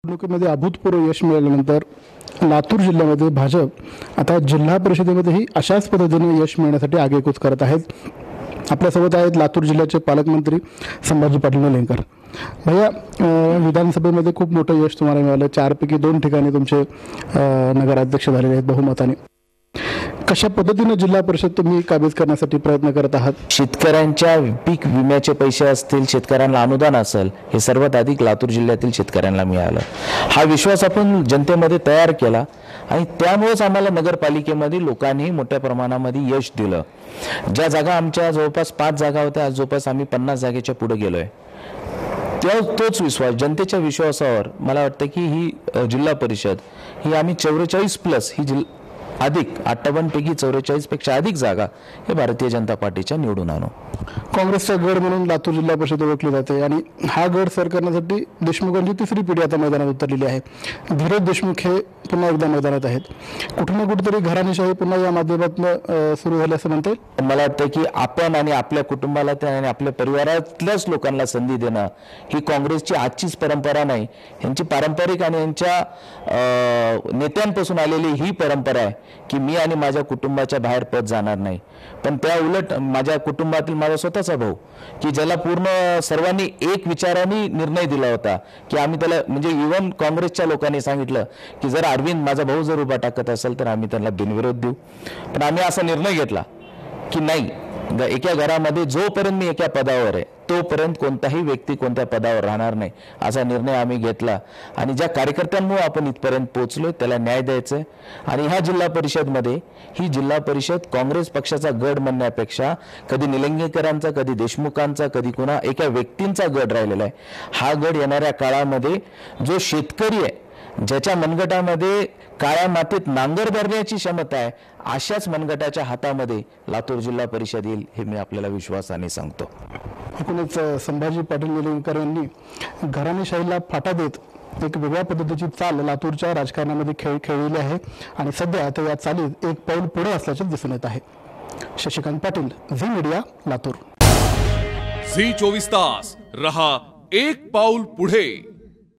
निवडणुकीमध्ये अभूतपूर्व यश मिळाल्यानंतर लातूर जिल्ह्यामध्ये भाजप आता जिल्हा परिषदेमध्येही अशाच पद्धतीने यश मिळण्यासाठी आगेकूच करत आहेत। आपल्यासोबत आहेत लातूर जिल्ह्याचे पालकमंत्री संभाजी पाटील निलंगेकर। भैया, विधानसभेमध्ये खूप मोठं यश तुम्हाला मिळालं। 4 पैकी 2 ठिकाणी तुमचे नगराध्यक्ष झालेले आहेत बहुमताने। कशा पद्धतीने जिल्हा परिषद तुम्ही काबीज करण्यासाठी प्रयत्न करत आहात? शेतकऱ्यांच्या पीक विम्याचे पैसे असतील, शेतकऱ्यांना अनुदान असेल, हे सर्वात अधिक लातूर जिल्ह्यातील शेतकऱ्यांना मिळालं। हा विश्वास आपण जनतेमध्ये तयार केला आणि त्यामुळेच आम्हाला नगरपालिकेमध्ये लोकांनी मोठ्या प्रमाणामध्ये यश दिलं। ज्या जागा आमच्या जवळपास 5 जागा होत्या, आज जवळपास आम्ही 50 जागेच्या पुढे गेलोय। तोच विश्वास, जनतेच्या विश्वासावर मला वाटतं की ही जिल्हा परिषद ही आम्ही 44+ ही अधिक 58 पैकी 44 पेक्षा अधिक जागा हे भारतीय जनता पार्टीच्या निवडून आणू। काँग्रेसचा गड म्हणून लातूर जिल्हा परिषद ओळखली जाते आणि हा गड सर करण्यासाठी देशमुखांची 3री पिढी आता मैदानात उतरलेली आहे। धीरज देशमुख हे पुन्हा एकदा मैदानात आहेत। कुठे ना कुठेतरी घराणेशाही पुन्हा या माध्यमातून सुरू झाली असं म्हणता येईल। मला वाटतं की आपण आणि आपल्या कुटुंबाला आणि आपल्या परिवारातल्याच लोकांना संधी देणं ही काँग्रेसची आजचीच परंपरा नाही, यांची पारंपरिक आणि यांच्या नेत्यांपासून आलेली ही परंपरा आहे की मी आणि माझ्या कुटुंबाच्या बाहेर पद जाणार नाही। पण त्या उलट माझ्या कुटुंबातील माझा स्वतःचा भाऊ की ज्याला पूर्ण सर्वांनी एक विचाराने निर्णय दिला होता की आम्ही त्याला म्हणजे इव्हन काँग्रेसच्या लोकांनी सांगितलं की जर अरविंद माझा भाऊ जर उभा टाकत असेल तर आम्ही त्यांना बिनविरोध देऊ। पण आम्ही असा निर्णय घेतला की नाही, एका घरामध्ये जोपर्यंत मी एका पदावर आहे तोपर्यंत कोणताही व्यक्ती कोणत्या पदावर राहणार नाही असा निर्णय आम्ही घेतला आणि ज्या कार्यकर्त्यांमुळे आपण इथपर्यंत पोहोचलो त्याला न्याय द्यायचा आहे। आणि ह्या जिल्हा परिषदमध्ये ही जिल्हा परिषद काँग्रेस पक्षाचा गड म्हणण्यापेक्षा कधी निलंगेकरांचा, कधी देशमुखांचा, कधी कोणा एका व्यक्तींचा गड राहिलेला आहे। हा गड येणाऱ्या काळामध्ये जो शेतकरी आहे, ज्याच्या मनगटामध्ये काळ्या मातीत नांगर भरण्याची क्षमता आहे, अशाच मनगटाच्या हातामध्ये लातूर जिल्हा परिषद येईल हे मी आपल्याला विश्वासाने सांगतो। एकूणच संभाजी पाटील निलंगेकर यांनी घराणेशाहीला फाटा देत एक वेगळ्या पद्धतीची चाल लातूरच्या राजकारणामध्ये खेळली आहे आणि सध्या ते या चालीत एक पाऊल पुढे असल्याचे दिसून येत आहे। Shashikant Patil, Zee media, Latur. Zee 24 तास रहा एक पाऊल पुढे।